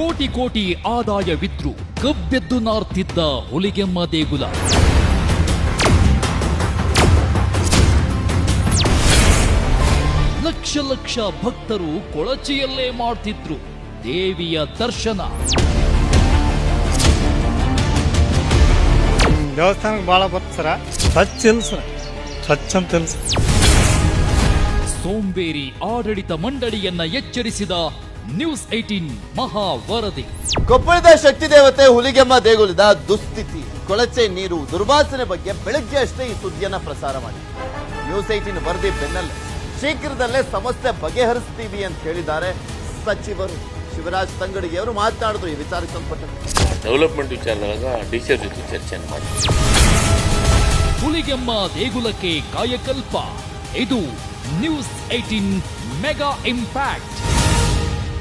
ಕೋಟಿ ಕೋಟಿ ಆದಾಯವಿದ್ರು ಕಬ್ಬೆದ್ದು ನಾರ್ತಿದ್ದ ಹುಲಿಗೆಮ್ಮ ದೇಗುಲ. ಲಕ್ಷ ಲಕ್ಷ ಭಕ್ತರು ಕೊಳಚೆಯಲ್ಲೇ ಮಾಡ್ತಿದ್ರು ದೇವಿಯ ದರ್ಶನ. ದೇವಸ್ಥಾನಕ್ಕೆ ಭಾಳ ಬರ್ತಾರ, ಸ್ವಚ್ಛ ಇಲ್ಲ ಸರ್, ಸ್ವಚ್ಛ ಅಂತ ಇಲ್ಲ ಸರ್. ಸೋಂಬೇರಿ ಆಡಳಿತ ಮಂಡಳಿಯನ್ನ ಎಚ್ಚರಿಸಿದ ನ್ಯೂಸ್ 18 ಮಹಾ ವರದಿ. ಕೊಪ್ಪಳದ ಶಕ್ತಿ ದೇವತೆ ಹುಲಿಗೆಮ್ಮ ದೇಗುಲದ ದುಸ್ಥಿತಿ, ಕೊಳಚೆ ನೀರು, ದುರ್ವಾಸನೆ ಬಗ್ಗೆ ಬೆಳಗ್ಗೆ ಅಷ್ಟೇ ಈ ಸುದ್ದಿಯನ್ನ ಪ್ರಸಾರ ಮಾಡಿ ನ್ಯೂಸ್ 18 ವರದಿ ಬೆನ್ನಲ್ಲೇ ಶೀಘ್ರದಲ್ಲೇ ಸಮಸ್ಯೆ ಬಗೆಹರಿಸ್ತೀವಿ ಅಂತ ಹೇಳಿದ್ದಾರೆ ಸಚಿವರು ಶಿವರಾಜ್ ತಂಗಡಗಿ ಅವರು. ಮಾತನಾಡಿದ್ರು ಈ ವಿಚಾರಕ್ಕೆ ಸಂಬಂಧಪಟ್ಟ ಡೆವಲಪ್ಮೆಂಟ್ ವಿಚಾರದಾಗ ಡಿಸಿ ಜೊತೆ ಚರ್ಚೆಯನ್ನು ಮಾಡಿ. ಹುಲಿಗೆಮ್ಮ ದೇಗುಲಕ್ಕೆ ಕಾಯಕಲ್ಪ. ಇದು ನ್ಯೂಸ್ 18 ಮೆಗಾ ಇಂಪ್ಯಾಕ್ಟ್.